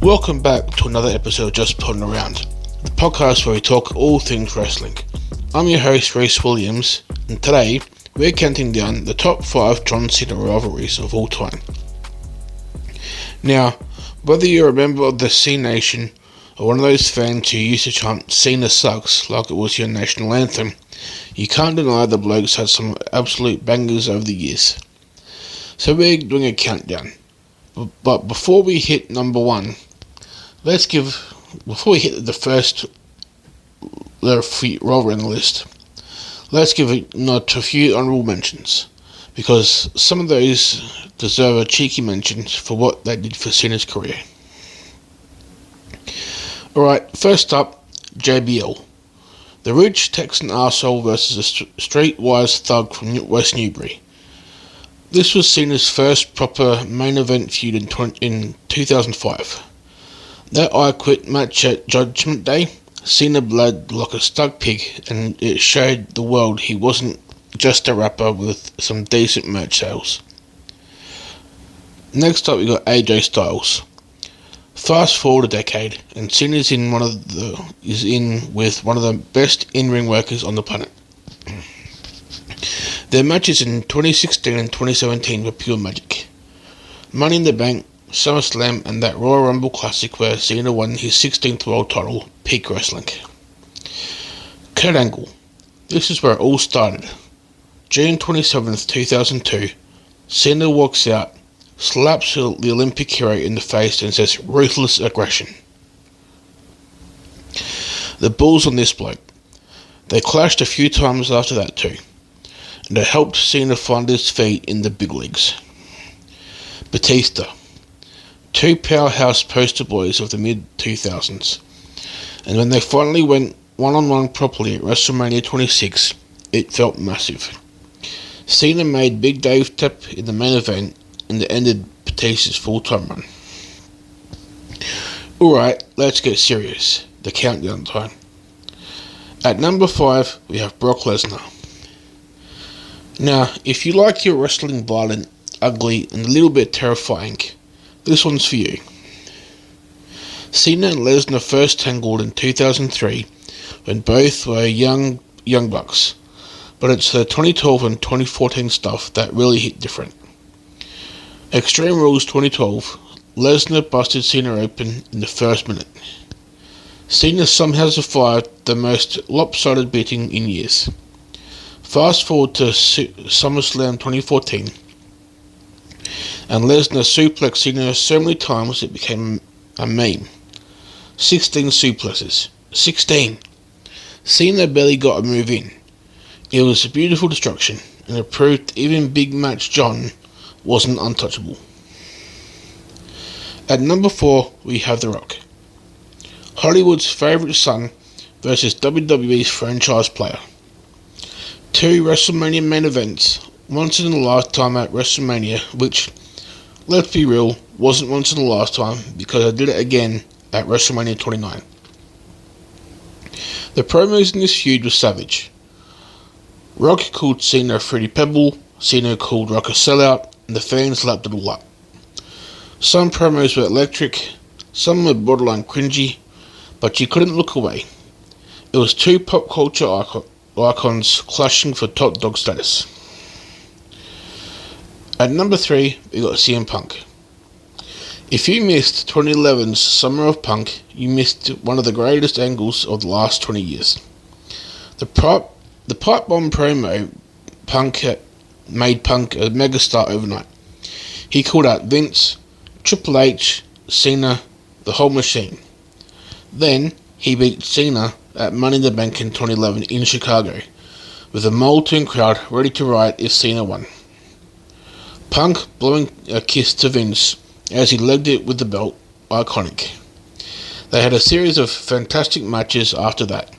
Welcome back to another episode of Just Putting Around, the podcast where we talk all things wrestling. I'm your host, Reese Williams, and today we're counting down the top 5 John Cena rivalries of all time. Now, whether you're a member of the C Nation or one of those fans who used to chant Cena sucks like it was your national anthem, you can't deny the bloke's had some absolute bangers over the years. So we're doing a countdown. But before we hit number 1, before we hit the first rivalry on the list, let's give a nod to a few honourable mentions, because some of those deserve a cheeky mention for what they did for Cena's career. Alright, first up, JBL. The rich Texan arsehole versus a streetwise thug from West Newbury. This was Cena's first proper main event feud in 2005. That I Quit match at Judgment Day, Cena bled like a stuck pig, and it showed the world he wasn't just a rapper with some decent merch sales. Next up we got AJ Styles. Fast forward a decade, and Cena's in with one of the best in-ring workers on the planet. Their matches in 2016 and 2017 were pure magic. Money in the Bank, SummerSlam, and that Royal Rumble Classic where Cena won his 16th world title, peak wrestling. Kurt Angle. This is where it all started. June 27th, 2002, Cena walks out, slaps the Olympic hero in the face and says ruthless aggression. The balls on this bloke. They clashed a few times after that too, and it helped Cena find his feet in the big leagues. Batista. 2 powerhouse poster boys of the mid-2000s, and when they finally went one-on-one properly at WrestleMania 26, it felt massive. Cena made Big Dave tap in the main event, and it ended Batista's full-time run. Alright, let's get serious. The countdown time. At number 5, we have Brock Lesnar. Now, if you like your wrestling violent, ugly, and a little bit terrifying, this one's for you. Cena and Lesnar first tangled in 2003 when both were young bucks, but it's the 2012 and 2014 stuff that really hit different. Extreme Rules 2012, Lesnar busted Cena open in the first minute. Cena somehow survived the most lopsided beating in years. Fast forward to SummerSlam 2014, and Lesnar suplexed Cena so many times it became a meme. 16 suplexes. 16! Cena barely got a move in. It was a beautiful destruction, and it proved even Big Match John wasn't untouchable. At number 4, we have The Rock. Hollywood's favourite son versus WWE's franchise player. 2 WrestleMania main events, once in a lifetime at WrestleMania, which, let's be real, wasn't once in a lifetime because I did it again at WrestleMania 29. The promos in this feud were savage. Rock called Cena a fruity pebble, Cena called Rock a sellout, and the fans lapped it all up. Some promos were electric, some were borderline cringy, but you couldn't look away. It was 2 pop culture icons clashing for top dog status. At number 3, we got CM Punk. If you missed 2011's Summer of Punk, you missed one of the greatest angles of the last 20 years. The pipe bomb promo made Punk a megastar overnight. He called out Vince, Triple H, Cena, the whole machine. Then he beat Cena at Money in the Bank in 2011 in Chicago, with a molten crowd ready to riot if Cena won. Punk blowing a kiss to Vince as he legged it with the belt, iconic. They had a series of fantastic matches after that,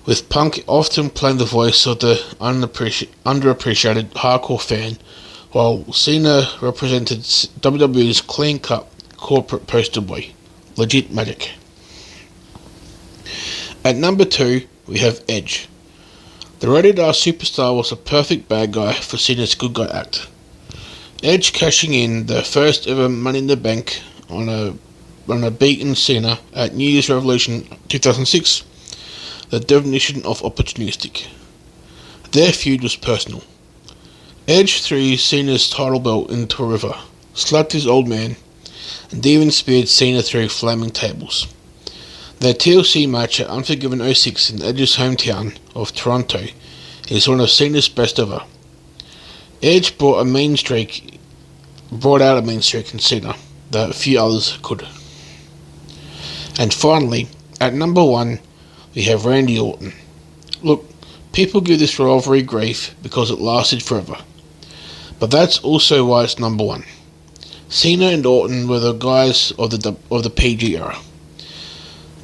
with Punk often playing the voice of the underappreciated hardcore fan, while Cena represented WWE's clean-cut corporate poster boy. Legit magic. At number 2, we have Edge. The rated R superstar was a perfect bad guy for Cena's good guy act. Edge cashing in the first ever Money in the Bank on a beaten Cena at New Year's Revolution 2006, the definition of opportunistic. Their feud was personal. Edge threw Cena's title belt into a river, slapped his old man, and even speared Cena through flaming tables. Their TLC match at Unforgiven 06 in Edge's hometown of Toronto is one of Cena's best ever. Edge brought out a mean streak in Cena that few others could. And finally, at number 1, we have Randy Orton. Look, people give this rivalry grief because it lasted forever, but that's also why it's number 1. Cena and Orton were the guys of the PG era.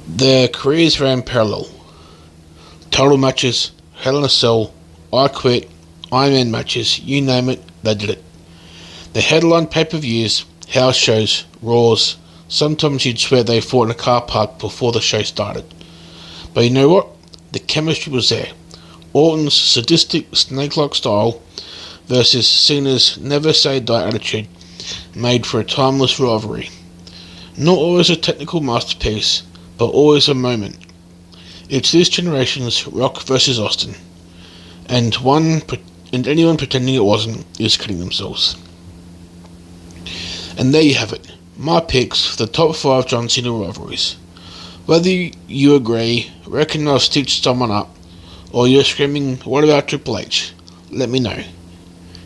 Their careers ran parallel. Title matches, Hell in a Cell, I Quit, Iron Man matches, you name it, they did it. They headlined pay-per-views, house shows, Raws. Sometimes you'd swear they fought in a car park before the show started. But you know what? The chemistry was there. Orton's sadistic snake-like style versus Cena's never-say-die attitude made for a timeless rivalry. Not always a technical masterpiece, but always a moment. It's this generation's Rock versus Austin, and anyone pretending it wasn't is kidding themselves. And there you have it, my picks for the top 5 John Cena rivalries. Whether you agree, reckon I've stitched someone up, or you're screaming, what about Triple H? Let me know.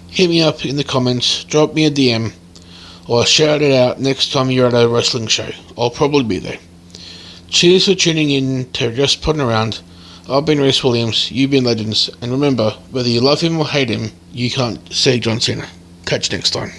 Hit me up in the comments, drop me a DM, or shout it out next time you're at a wrestling show. I'll probably be there. Cheers for tuning in to Just Putting Around. I've been Reese Williams, you've been Legends, and remember, whether you love him or hate him, you can't say John Cena. Catch you next time.